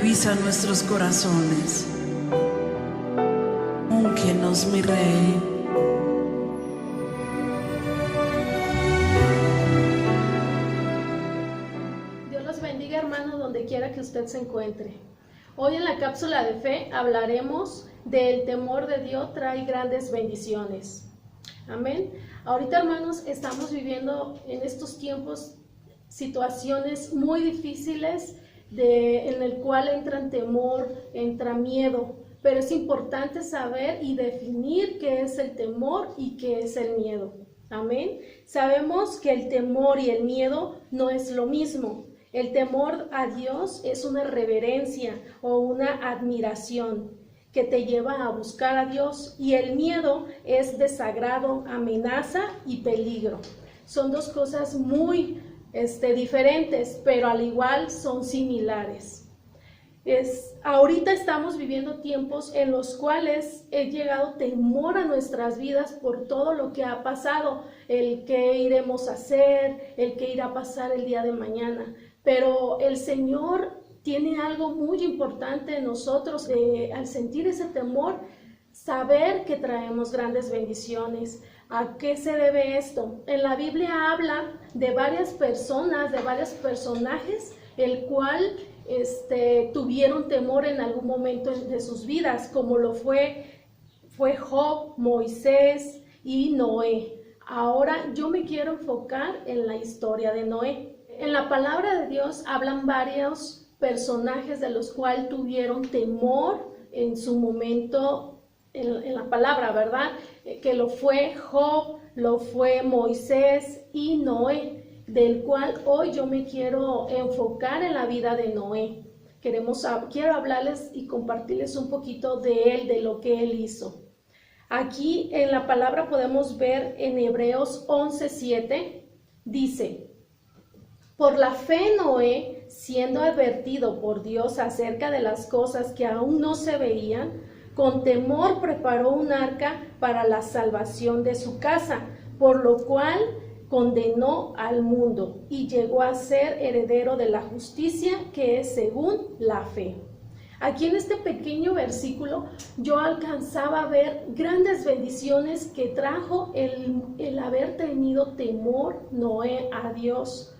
revisa nuestros corazones. Úngenos, mi Rey. Dios los bendiga, hermanos, donde quiera que usted se encuentre. Hoy en la cápsula de fe hablaremos del temor de Dios trae grandes bendiciones. Amén. Ahorita, hermanos, estamos viviendo en estos tiempos situaciones muy difíciles en el cual entra temor, entra miedo, pero es importante saber y definir qué es el temor y qué es el miedo. Amén. Sabemos que el temor y el miedo no es lo mismo. El temor a Dios es una reverencia o una admiración que te lleva a buscar a Dios, y el miedo es desagrado, amenaza y peligro. Son dos cosas muy diferentes, pero al igual son similares. Ahorita estamos viviendo tiempos en los cuales ha llegado temor a nuestras vidas por todo lo que ha pasado, el que iremos a hacer, el que irá a pasar el día de mañana. Pero el Señor tiene algo muy importante en nosotros, al sentir ese temor, saber que traemos grandes bendiciones. ¿A qué se debe esto? En la Biblia habla de varias personas, de varios personajes, el cual tuvieron temor en algún momento de sus vidas, como lo fue Job, Moisés y Noé. Ahora yo me quiero enfocar en la historia de Noé. En la palabra de Dios hablan varios personajes de los cuales tuvieron temor en su momento en la palabra, ¿verdad? Que lo fue Job, lo fue Moisés y Noé, del cual hoy yo me quiero enfocar en la vida de Noé. Quiero hablarles y compartirles un poquito de él, de lo que él hizo. Aquí en la palabra podemos ver en Hebreos 11:7, dice: por la fe Noé, siendo advertido por Dios acerca de las cosas que aún no se veían, con temor preparó un arca para la salvación de su casa, por lo cual condenó al mundo y llegó a ser heredero de la justicia que es según la fe. Aquí en este pequeño versículo yo alcanzaba a ver grandes bendiciones que trajo el haber tenido temor Noé a Dios.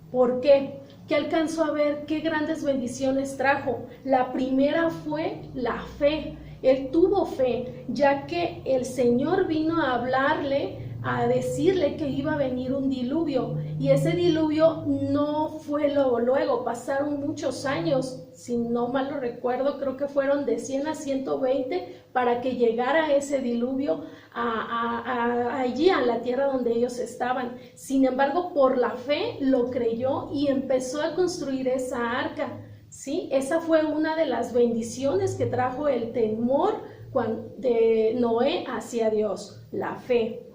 ¿Por qué? ¿Qué alcanzó a ver? ¿Qué grandes bendiciones trajo? La primera fue la fe. Él tuvo fe, ya que el Señor vino a hablarle, a decirle que iba a venir un diluvio, y ese diluvio no fue luego, pasaron muchos años, si no mal lo recuerdo, creo que fueron de 100 a 120 para que llegara ese diluvio allí a la tierra donde ellos estaban. Sin embargo, por la fe lo creyó y empezó a construir esa arca. ¿Sí? Esa fue una de las bendiciones que trajo el temor de Noé hacia Dios, la fe.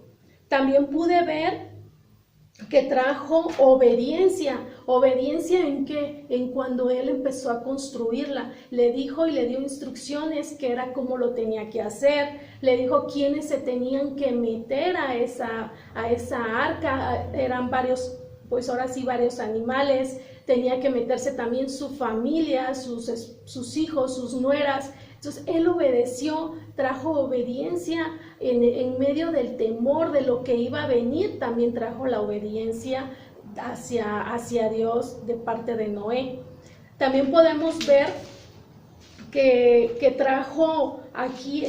También pude ver que trajo obediencia. ¿Obediencia en qué? En cuando él empezó a construirla. Le dijo y le dio instrucciones que era cómo lo tenía que hacer. Le dijo quiénes se tenían que meter a esa arca. Eran varios, pues ahora sí, varios animales. Tenía que meterse también su familia, sus hijos, sus nueras. Entonces él obedeció, trajo obediencia en medio del temor de lo que iba a venir. También trajo la obediencia hacia Dios de parte de Noé. También podemos ver que trajo aquí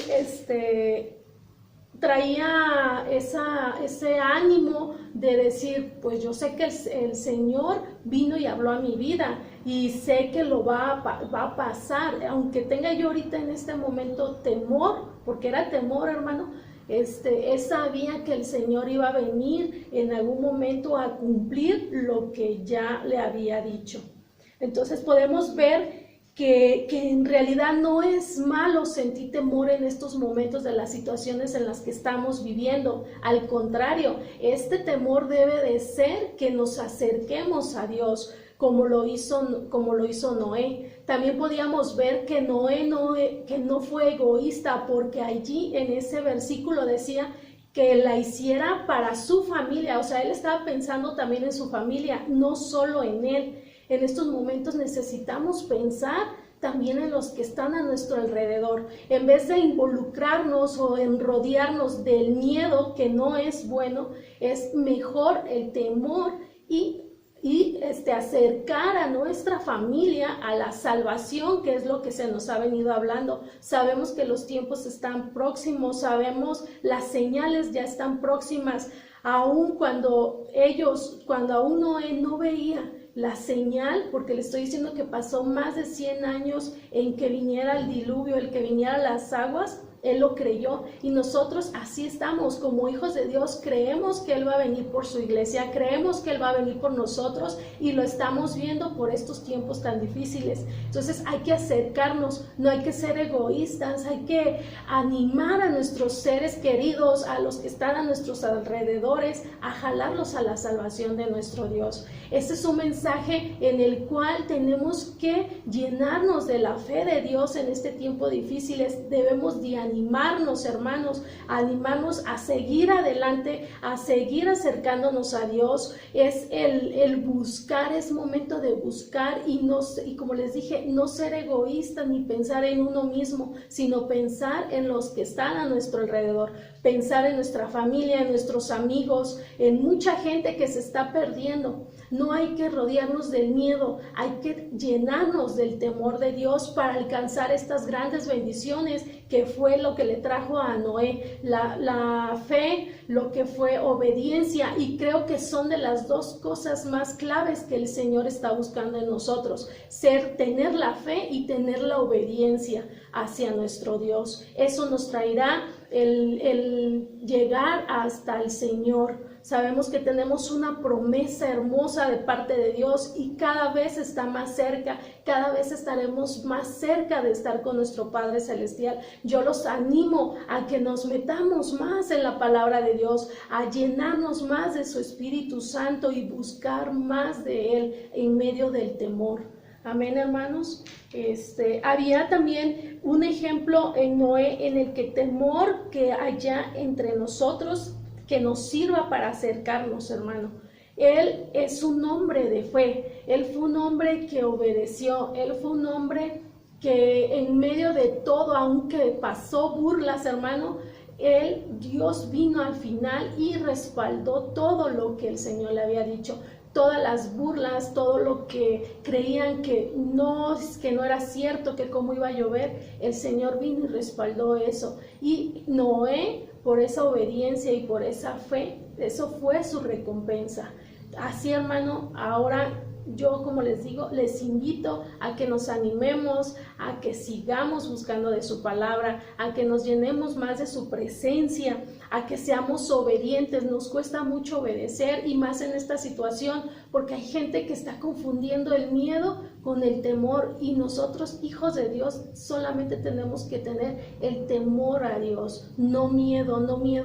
traía ese ánimo de decir, pues yo sé que el Señor vino y habló a mi vida y sé que lo va a pasar, aunque tenga yo ahorita en este momento temor, porque era temor, hermano. Él sabía que el Señor iba a venir en algún momento a cumplir lo que ya le había dicho. Entonces podemos ver que en realidad no es malo sentir temor en estos momentos de las situaciones en las que estamos viviendo. Al contrario, este temor debe de ser que nos acerquemos a Dios, como lo hizo Noé. También podíamos ver que Noé no fue egoísta, porque allí en ese versículo decía que la hiciera para su familia. O sea, él estaba pensando también en su familia, no solo en él. En estos momentos necesitamos pensar también en los que están a nuestro alrededor. En vez de involucrarnos o en rodearnos del miedo, que no es bueno, es mejor el temor y acercar a nuestra familia a la salvación, que es lo que se nos ha venido hablando. Sabemos que los tiempos están próximos, sabemos las señales ya están próximas, aun cuando aún Noé no veía la señal, porque le estoy diciendo que pasó más de 100 años en que viniera el diluvio, el que vinieran las aguas. Él lo creyó, y nosotros así estamos como hijos de Dios. Creemos que Él va a venir por su iglesia, creemos que Él va a venir por nosotros, y lo estamos viendo por estos tiempos tan difíciles. Entonces hay que acercarnos, no hay que ser egoístas, hay que animar a nuestros seres queridos, a los que están a nuestros alrededores, a jalarlos a la salvación de nuestro Dios. Este es un mensaje en el cual tenemos que llenarnos de la fe de Dios en este tiempo difícil. Debemos de animarnos, hermanos, animarnos a seguir adelante, a seguir acercándonos a Dios. Es el buscar, es momento de buscar, y como les dije, no ser egoísta ni pensar en uno mismo, sino pensar en los que están a nuestro alrededor, pensar en nuestra familia, en nuestros amigos, en mucha gente que se está perdiendo. No hay que rodearnos del miedo, hay que llenarnos del temor de Dios para alcanzar estas grandes bendiciones, que fue lo que le trajo a Noé, la fe, lo que fue obediencia, y creo que son de las dos cosas más claves que el Señor está buscando en nosotros: tener la fe y tener la obediencia hacia nuestro Dios. Eso nos traerá el llegar hasta el Señor. Sabemos que tenemos una promesa hermosa de parte de Dios, y cada vez está más cerca, cada vez estaremos más cerca de estar con nuestro Padre Celestial. Yo los animo a que nos metamos más en la palabra de Dios, a llenarnos más de su Espíritu Santo y buscar más de Él en medio del temor. Amén, hermanos. Había también un ejemplo en Noé en el que temor que haya entre nosotros, que nos sirva para acercarnos, hermano. Él es un hombre de fe, él fue un hombre que obedeció, él fue un hombre que en medio de todo, aunque pasó burlas, hermano, Dios vino al final y respaldó todo lo que el Señor le había dicho. Todas las burlas, todo lo que creían que no era cierto, que cómo iba a llover, el Señor vino y respaldó eso. Y Noé, por esa obediencia y por esa fe, eso fue su recompensa. Así, hermano, ahora yo, como les digo, les invito a que nos animemos, a que sigamos buscando de su palabra, a que nos llenemos más de su presencia, a que seamos obedientes. Nos cuesta mucho obedecer, y más en esta situación, porque hay gente que está confundiendo el miedo con el temor, y nosotros, hijos de Dios, solamente tenemos que tener el temor a Dios, no miedo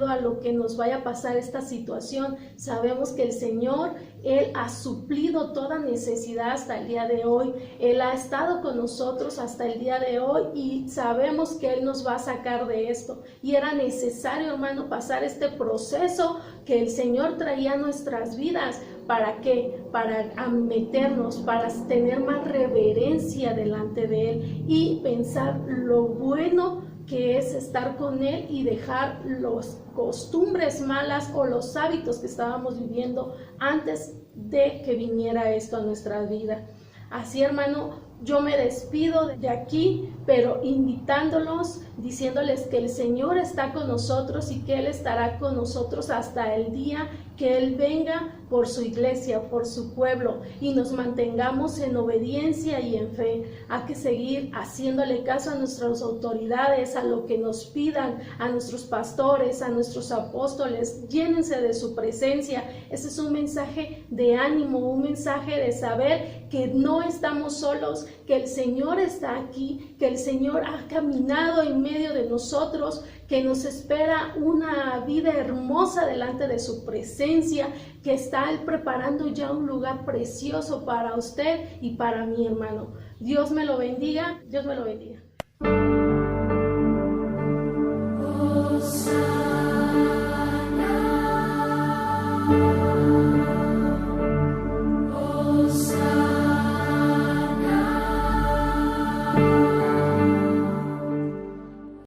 a lo que nos vaya a pasar esta situación. Sabemos que el Señor, Él ha suplido toda necesidad hasta el día de hoy, Él ha estado con nosotros hasta el día de hoy, y sabemos que Él nos va a sacar de esto. Y era necesario, hermano, pasar este proceso que el Señor traía a nuestras vidas. ¿Para qué? Para meternos, para tener más reverencia delante de Él y pensar lo bueno que es estar con Él, y dejar las costumbres malas o los hábitos que estábamos viviendo antes de que viniera esto a nuestra vida. Así, hermano, yo me despido de aquí, pero invitándolos, diciéndoles que el Señor está con nosotros y que Él estará con nosotros hasta el día que Él venga por su iglesia, por su pueblo, y nos mantengamos en obediencia y en fe. Hay que seguir haciéndole caso a nuestras autoridades, a lo que nos pidan, a nuestros pastores, a nuestros apóstoles. Llénense de su presencia. Ese es un mensaje de ánimo, un mensaje de saber que no estamos solos, que el Señor está aquí, que el Señor ha caminado en medio de nosotros, que nos espera una vida hermosa delante de su presencia, que está Él preparando ya un lugar precioso para usted y para mi hermano. Dios me lo bendiga, Dios me lo bendiga.